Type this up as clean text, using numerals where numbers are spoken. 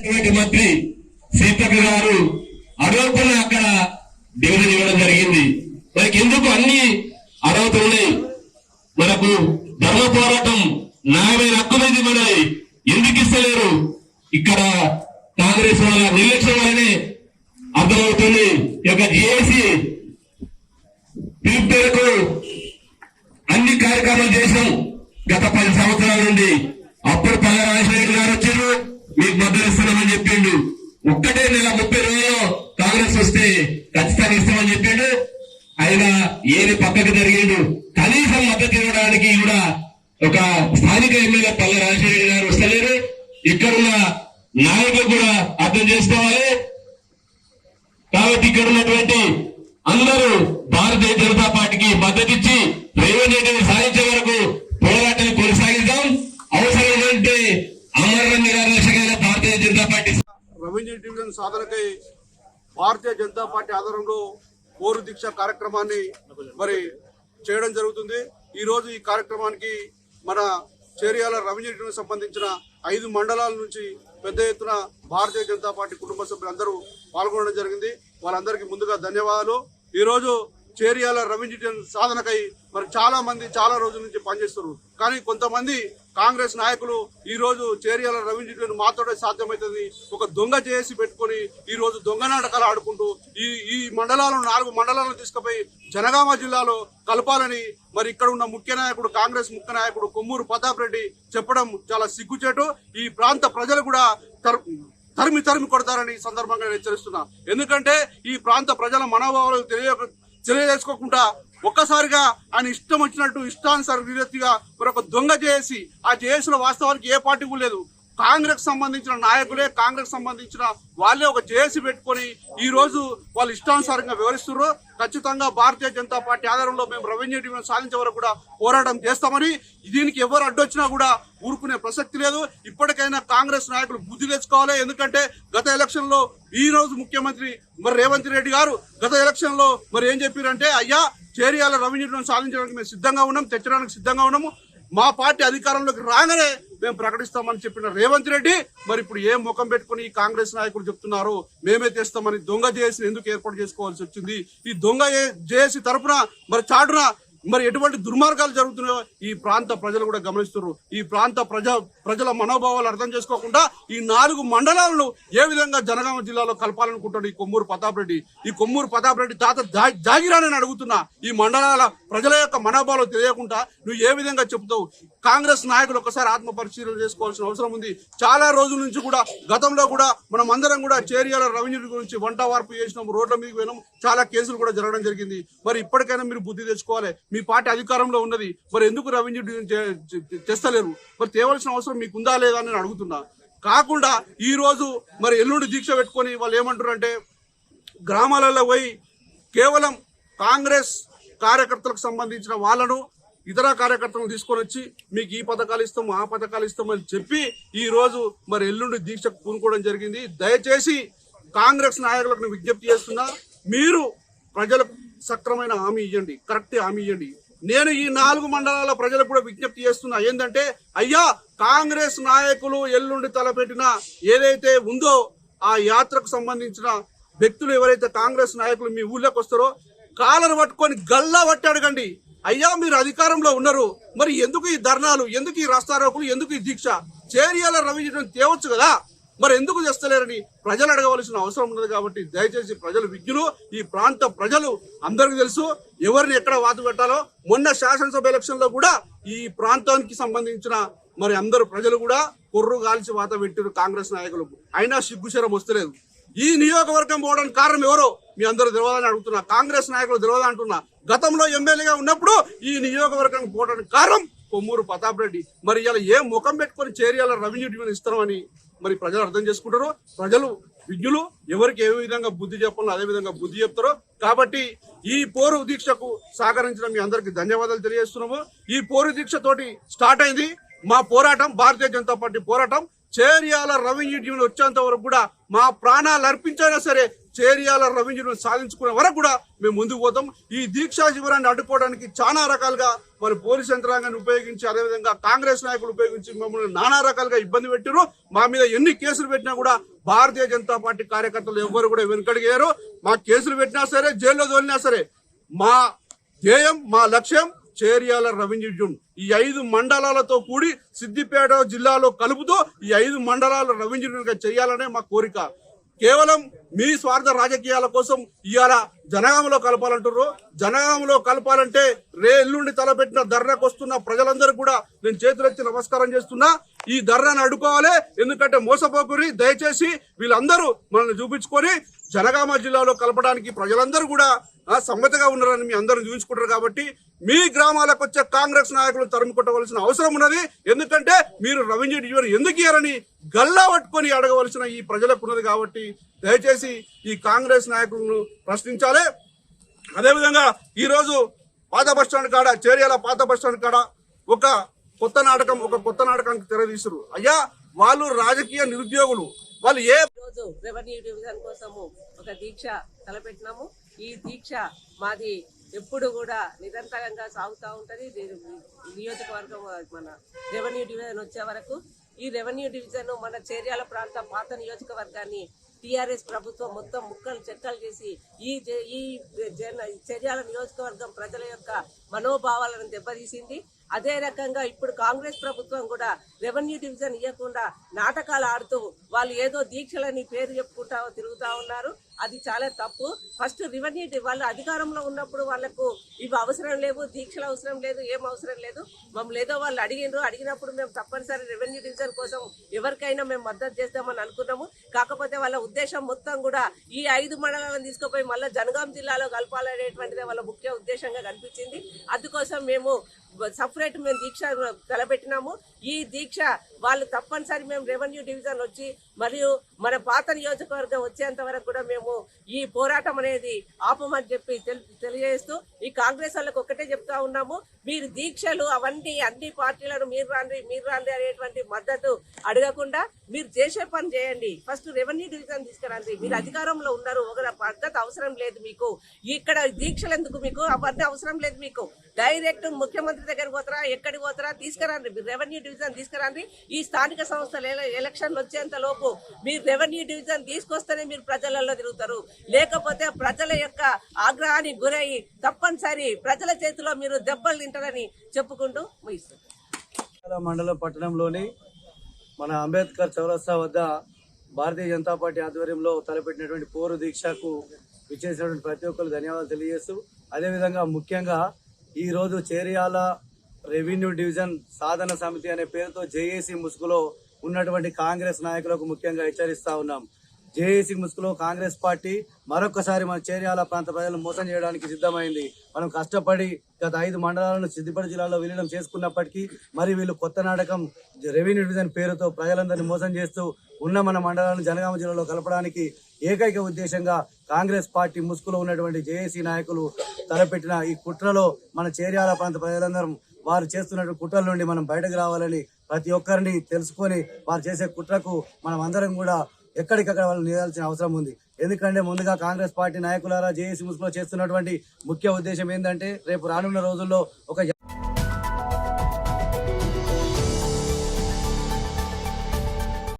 మంత్రి సీతక్క గారు అడవుకున్న అక్కడ డివిజన్ ఇవ్వడం జరిగింది. మనకి ఎందుకు అన్ని అర్హతలు ఉన్నాయి? మనకు ధర్మ పోరాటం న్యాయమైన హక్కునేది మనది ఎందుకు ఇస్తలేరు? ఇక్కడ కాంగ్రెస్ వాళ్ళ నిర్లక్ష్యం వల్లనే అర్థమవుతుంది. ఈ యొక్క జేఏసీ పిలుపు మేరకు అన్ని కార్యక్రమాలు చేశాం గత 10 సంవత్సరాల నుండి. అప్పుడు పల్లె రాజశేఖర గారు వచ్చారు, మీకు మద్దతు ఇస్తున్నామని చెప్పిండు. ఒక్కటే నెల 30 రోజుల్లో కాంగ్రెస్ వస్తే ఖచ్చితంగా ఇస్తామని చెప్పిండు. ఆయన ఏది పక్కకు జరిగిండు. కనీసం మద్దతు ఇవ్వడానికి కూడా ఒక స్థానిక ఎమ్మెల్యే పల్లె రాజశేఖర గారు వస్తలేరు. ఇక్కడున్న నాయకులు కూడా అర్థం చేసుకోవాలి. కాబట్టి ఇక్కడ ఉన్నటువంటి అందరూ భారతీయ జనతా పార్టీకి మద్దతు ఇచ్చి రేవంత్ రెడ్డిని సాధించే వరకు పోరాటాన్ని కొనసాగిద్దాం. అవసరమైతే అమర నిరాదర్శకమైన Bharatiya Janata party revenue division సాధనకై Bharatiya Janata party ఆధ్వర్యంలో పోరు దీక్ష కార్యక్రమాన్ని మరి చేయడం జరుగుతుంది. ఈ రోజు ఈ కార్యక్రమానికి మన చేరియాల రెవెన్యూ డివిజన్ సంబంధించిన 5 మండలాల నుంచి పెద్ద ఎత్తున భారతీయ జనతా పార్టీ కుటుంబ సభ్యులందరూ పాల్గొనడం జరిగింది. వాళ్ళందరికీ ముందుగా ధన్యవాదాలు. ఈ రోజు చేరియాల రెవెన్యూ డివిజన్ సాధనకై మరి చాలా మంది చాలా రోజుల నుంచి పనిచేస్తున్నారు. కానీ కొంతమంది కాంగ్రెస్ నాయకులు ఈ రోజు చేరియాల రెవెన్యూ డివిజన్ మాత్రమే సాధ్యమవుతుంది ఒక దొంగ చేసి పెట్టుకుని ఈ రోజు దొంగ నాటకాలు ఆడుకుంటూ ఈ మండలాలను 4 మండలాలను తీసుకుపోయి జనగామ జిల్లాలో కలపాలని మరి ఇక్కడ ఉన్న ముఖ్య నాయకుడు కాంగ్రెస్ ముఖ్య నాయకుడు కొమ్మూరు ప్రతాప్ రెడ్డి చెప్పడం చాలా సిగ్గుచేటు. ఈ ప్రాంత ప్రజలు కూడా తరిమి కొడతారని సందర్భంగా హెచ్చరిస్తున్నా. ఎందుకంటే ఈ ప్రాంత ప్రజల మనోభావాలు తెలియజేసుకోకుండా ఒక్కసారిగా ఆయన ఇష్టం వచ్చినట్టు ఇష్టానుసార రీతిగా మరొక దొంగ చేసి ఆ జేఏసీలో వాస్తవానికి ఏ పార్టీ కూడా లేదు. కాంగ్రెస్ సంబంధించిన నాయకులే కాంగ్రెస్ సంబంధించిన వాళ్ళే ఒక జేఏసీ పెట్టుకొని ఈ రోజు వాళ్ళు ఇష్టానుసారంగా వివరిస్తున్నారు. ఖచ్చితంగా భారతీయ జనతా పార్టీ ఆధారంలో మేము రెవెన్యూ డివిజన్ సాధించే వరకు కూడా పోరాటం చేస్తామని, దీనికి ఎవరు అడ్డొచ్చినా కూడా ఊరుకునే ప్రసక్తి లేదు. ఇప్పటికైనా కాంగ్రెస్ నాయకులు బుద్ధి తెచ్చుకోవాలి. ఎందుకంటే గత ఎలక్షన్ లో ఈ రోజు ముఖ్యమంత్రి మరి రేవంత్ రెడ్డి గారు గత ఎలక్షన్ లో మరి ఏం చెప్పారంటే, అయ్యా చేరియాల రెవెన్యూ డివిజన్ సాధించడానికి మేము సిద్ధంగా ఉన్నాం, తెచ్చడానికి సిద్ధంగా ఉన్నాము, మా పార్టీ అధికారంలోకి రాగానే మేము ప్రకటిస్తామని చెప్పిన రేవంత్ రెడ్డి మరి ఇప్పుడు ఏం ముఖం పెట్టుకుని కాంగ్రెస్ నాయకులు చెప్తున్నారు మేమే తెస్తామని దొంగ జేఏసీని ఎందుకు ఏర్పాటు చేసుకోవాల్సి వచ్చింది? ఈ దొంగ జేఏసీ తరఫున మరి చాటున మరి ఎటువంటి దుర్మార్గాలు జరుగుతున్నాయో ఈ ప్రాంత ప్రజలు కూడా గమనిస్తున్నారు. ఈ ప్రాంత ప్రజల మనోభావాలు అర్థం చేసుకోకుండా ఈ 4 మండలాలను ఏ విధంగా జనగామ జిల్లాలో కలపాలనుకుంటాడు ఈ కొమ్మూరు ప్రతాప్ రెడ్డి. ఈ కొమ్మూరు ప్రతాప్ రెడ్డి తాత జాగిరానని అడుగుతున్నా. ఈ మండలాల ప్రజల యొక్క మనోభావాలు తెలియకుండా నువ్వు ఏ విధంగా చెప్తావు? కాంగ్రెస్ నాయకులు ఒకసారి ఆత్మ పరిశీలన చేసుకోవాల్సిన అవసరం ఉంది. చాలా రోజుల నుంచి కూడా గతంలో కూడా మనం అందరం కూడా చేరియాల రెవెన్యూ గురించి వంట వార్పు చేసినాం, రోడ్ల మీదకి పోయినాం, చాలా కేసులు కూడా జరగడం జరిగింది. మరి ఇప్పటికైనా మీరు బుద్ధి తెచ్చుకోవాలి. మీ పార్టీ అధికారంలో ఉన్నది, మరి ఎందుకు రెవెన్యూ తెస్తలేరు? మరి తేవాల్సిన అవసరం మీకుందా లేదా అని నేను అడుగుతున్నా. కాకుండా ఈ రోజు మరి ఎల్లుండి దీక్ష పెట్టుకొని వాళ్ళు ఏమంటారంటే గ్రామాలలో పోయి కేవలం కాంగ్రెస్ కార్యకర్తలకు సంబంధించిన వాళ్ళను ఇతర కార్యకర్తలను తీసుకొని వచ్చి మీకు ఈ పథకాలు ఇస్తాం ఆ పథకాలు ఇస్తామని చెప్పి ఈ రోజు మరి ఎల్లుండి దీక్షకు పూనుకోవడం జరిగింది. దయచేసి కాంగ్రెస్ నాయకులకు విజ్ఞప్తి చేస్తున్నా, మీరు ప్రజలకు సక్రమైన హామీ ఇవ్వండి, కరెక్ట్ హామీ ఇవ్వండి. నేను ఈ 4 మండలాల ప్రజలకు కూడా విజ్ఞప్తి చేస్తున్నా. ఏంటంటే అయ్యా కాంగ్రెస్ నాయకులు ఎల్లుండి తలపెట్టిన ఏదైతే ఉందో ఆ యాత్రకు సంబంధించిన వ్యక్తులు ఎవరైతే కాంగ్రెస్ నాయకులు మీ ఊళ్ళోకి వస్తారో కాలర్ పట్టుకొని గల్లా పట్టి అడగండి, అయ్యా మీరు అధికారంలో ఉన్నారు, మరి ఎందుకు ఈ ధర్నాలు, ఎందుకు ఈ రాస్తారోకులు, ఎందుకు ఈ దీక్ష? చేరియాల రెవెన్యూ తేవచ్చు కదా, మరి ఎందుకు చేస్తలేరని ప్రజలు అడగవలసిన అవసరం ఉన్నది. కాబట్టి దయచేసి ప్రజలు విజ్ఞులు, ఈ ప్రాంత ప్రజలు అందరికీ తెలుసు ఎవరిని ఎక్కడ వాత పెట్టాలో. మొన్న శాసనసభ ఎలక్షన్ లో కూడా ఈ ప్రాంతానికి సంబంధించిన మరి అందరు ప్రజలు కూడా కొర్రు కాల్చి వాత పెట్టారు కాంగ్రెస్ నాయకులకు, అయినా సిగ్గుశరం వస్తలేదు. ఈ నియోజకవర్గం పోవడానికి కారణం ఎవరో మీ అందరూ తెలియదని అడుగుతున్నా, కాంగ్రెస్ నాయకులు తెలియదు అంటున్నా. గతంలో ఎమ్మెల్యేగా ఉన్నప్పుడు ఈ నియోజకవర్గం పోవడానికి కారణం కొమ్మూరు ప్రతాప్ రెడ్డి. మరి ఇలా ఏ ముఖం పెట్టుకొని చేరియాల రెవెన్యూ డివిజన్ ఇస్తామని మరి ప్రజలు అర్థం చేసుకుంటారు. ప్రజలు విజ్ఞులు, ఎవరికి ఏ విధంగా బుద్ధి చెప్పాలో అదే విధంగా బుద్ధి చెప్తారు. కాబట్టి ఈ పోరు దీక్షకు సహకరించిన మీ అందరికి ధన్యవాదాలు తెలియజేస్తున్నాము. ఈ పోరు దీక్ష తోటి స్టార్ట్ అయింది మా పోరాటం, భారతీయ జనతా పార్టీ పోరాటం. చేరియాల రెవెన్యూ డివిజన్ వచ్చేంత వరకు కూడా మా ప్రాణాలు అర్పించైనా సరే చేరియాల రెవెన్యూను సాధించుకునే వరకు కూడా మేము ముందుకు పోతాం. ఈ దీక్షా శిబిరాన్ని అడ్డుకోవడానికి చాలా రకాలుగా మరి పోలీస్ యంత్రాంగాన్ని ఉపయోగించి, అదేవిధంగా కాంగ్రెస్ నాయకులు ఉపయోగించి మమ్మల్ని నానా రకాలుగా ఇబ్బంది పెట్టారు. మా మీద ఎన్ని కేసులు పెట్టినా కూడా భారతీయ జనతా పార్టీ కార్యకర్తలు ఎవ్వరు కూడా వెనుకడిగారు. మా కేసులు పెట్టినా సరే, జైల్లో తోలినా సరే, మా ధ్యేయం, మా లక్ష్యం చేరియాల రెవెన్యూ జోన్ ఈ 5 మండలాలతో కూడి సిద్దిపేట జిల్లాలో కలుపుతూ ఈ 5 మండలాల రెవెన్యూ జోన్గా చేయాలనే మా కోరిక. కేవలం మీ స్వార్థ రాజకీయాల కోసం ఇవాళ జనగామలో కలపాలంటారు. జనగామలో కలపాలంటే ఎల్లుండి తలపెట్టిన ధర్నాకు వస్తున్న ప్రజలందరూ కూడా నేను చేతులెత్తి నమస్కారం చేస్తున్నా. ఈ ధర్నాను అడ్డుకోవాలి. ఎందుకంటే మోసపోకురి, దయచేసి వీళ్ళందరూ మనల్ని చూపించుకొని జనగామ జిల్లాలో కలపడానికి ప్రజలందరూ కూడా సమ్మతిగా ఉన్నారని మీ అందరూ చూపించుకుంటారు. కాబట్టి మీ గ్రామాలకు వచ్చే కాంగ్రెస్ నాయకులు తరిమి కొట్టవలసిన అవసరం ఉన్నది. ఎందుకంటే మీరు రెవెన్యూ డివిజన్ ఎందుకు ఇయ్యారని గల్లా పట్టుకొని అడగవలసిన ఈ ప్రజలకు ఉన్నది. కాబట్టి దయచేసి ఈ కాంగ్రెస్ నాయకులను ప్రశ్నించాలి. అదేవిధంగా ఈరోజు పాత బస్టాండ్ కాడ, చేరియాల పాత బస్టాండ్ కాడ ఒక కొత్త నాటకానికి తెరదీశారు. అయ్యా, వాళ్ళు రాజకీయ నిరుద్యోగులు. వాళ్ళు రోజు రెవెన్యూ డివిజన్ కోసము ఒక దీక్ష తలపెట్టినాము. ఈ దీక్ష మాది ఎప్పుడు కూడా నిరంతరంగా సాగుతూ ఉంటది. నియోజకవర్గం మన రెవెన్యూ డివిజన్ వచ్చే వరకు ఈ రెవెన్యూ డివిజన్ మన చేర్యాల ప్రాంత పాత నియోజకవర్గాన్ని టీఆర్ఎస్ ప్రభుత్వం మొత్తం ముక్కలు చెక్కలు చేసి ఈ చేర్యాల నియోజకవర్గం ప్రజల యొక్క మనోభావాలను దెబ్బతీసింది. అదే రకంగా ఇప్పుడు కాంగ్రెస్ ప్రభుత్వం కూడా రెవెన్యూ డివిజన్ ఇవ్వకుండా నాటకాలు ఆడుతూ వాళ్ళు ఏదో దీక్షలని పేరు చెప్పుకుంటా తిరుగుతా ఉన్నారు. అది చాలా తప్పు. ఫస్ట్ రెవెన్యూ వాళ్ళు అధికారంలో ఉన్నప్పుడు వాళ్లకు ఇవి అవసరం లేవు, దీక్షలు అవసరం లేదు, ఏం అవసరం లేదు. మమ్మల్ని ఏదో వాళ్ళు అడిగినప్పుడు మేము తప్పనిసరి రెవెన్యూ డివిజన్ కోసం ఎవరికైనా మేము మద్దతు చేస్తామని అనుకున్నాము. కాకపోతే వాళ్ళ ఉద్దేశం మొత్తం కూడా ఈ 5 మండలాలను తీసుకుపోయి మళ్ళీ జనగాం జిల్లాలో కలపాలనేటువంటిదే వాళ్ళ ముఖ్య ఉద్దేశంగా కనిపించింది. అందుకోసం మేము సపరేట్ దీక్ష తలపెట్టినాము. ఈ దీక్ష వాళ్ళు తప్పనిసరి మేము రెవెన్యూ డివిజన్ వచ్చి మరియు మన పాత నియోజకవర్గం వచ్చేంత వరకు కూడా మేము ఈ పోరాటం అనేది ఆపమని చెప్పి తెలియజేస్తూ ఈ కాంగ్రెస్ వాళ్ళకి ఒక్కటే చెప్తా ఉన్నాము. మీరు దీక్షలు అవన్నీ అన్ని పార్టీలను మీరు రాండి అనేటువంటి మద్దతు అడగకుండా మీరు చేసే పని చేయండి. ఫస్ట్ రెవెన్యూ డివిజన్ తీసుకురండి. మీరు అధికారంలో ఉన్నారు, ఒక పద్ధతి అవసరం లేదు మీకు. ఇక్కడ దీక్షలు ఎందుకు మీకు? అవన్నీ అవసరం లేదు మీకు. డైరెక్ట్ ముఖ్యమంత్రి దగ్గరికి పోతారా, ఎక్కడికి పోతారా, తీసుకురండి. మీరు రెవెన్యూ డివిజన్ తీసుకురండి. ఈ స్థానిక సంస్థల ఎలక్షన్లు వచ్చేంత లోపు మీరు రెవెన్యూ డివిజన్ తీసుకొస్తేనే మీరు ప్రజలలో తిరుగుతారు. లేకపోతే ప్రజల యొక్క ఆగ్రహానికి గురయ్యి తప్పనిసరి ప్రజల చేతిలో మీరు దెబ్బలు తింటారని చెప్పుకుంటూ ముగిస్తారు. మండలం పట్టణంలోని మన అంబేద్కర్ చౌరస్తా వద్ద భారతీయ జనతా పార్టీ ఆధ్వర్యంలో తలపెట్టినటువంటి పోరు దీక్షకు విచ్చేసినటువంటి ప్రతి ఒక్కరు ధన్యవాదాలు తెలియజేస్తూ, అదేవిధంగా ముఖ్యంగా ఈ రోజు చేరియాల రెవెన్యూ డివిజన్ సాధన సమితి అనే పేరుతో జేఏసీ ముసుగులో ఉన్నటువంటి కాంగ్రెస్ నాయకులకు ముఖ్యంగా హెచ్చరిస్తా ఉన్నాం. జేఏసీ ముసుగులో కాంగ్రెస్ పార్టీ మరొకసారి మన చేర్యాల ప్రాంత ప్రజలను మోసం చేయడానికి సిద్ధమైంది. మనం కష్టపడి గత 5 మండలాలను సిద్దిపేట జిల్లాలో విలీనం చేసుకున్నప్పటికీ మరి వీళ్ళు కొత్త నాటకం రెవెన్యూ డివిజన్ పేరుతో ప్రజలందరినీ మోసం చేస్తూ ఉన్న మన మండలాలను జనగామ జిల్లాలో కలపడానికి ఏకైక ఉద్దేశంగా కాంగ్రెస్ పార్టీ ముసుగులో ఉన్నటువంటి జేఏసీ నాయకులు తలపెట్టిన ఈ కుట్రలో మన చేర్యాల ప్రాంత ప్రజలందరం వారు చేస్తున్నటువంటి కుట్రల నుండి మనం బయటకు రావాలని ప్రతి ఒక్కరిని తెలుసుకొని వారు చేసే కుట్రకు మనం అందరం కూడా ఎక్కడికక్కడ వాళ్ళు నిలవాల్సిన అవసరం ఉంది. ఎందుకంటే ముందుగా కాంగ్రెస్ పార్టీ నాయకులారా జేఏసీ ముసుగులో చేస్తున్నటువంటి ముఖ్య ఉద్దేశం ఏంటంటే రేపు రానున్న రోజుల్లో ఒక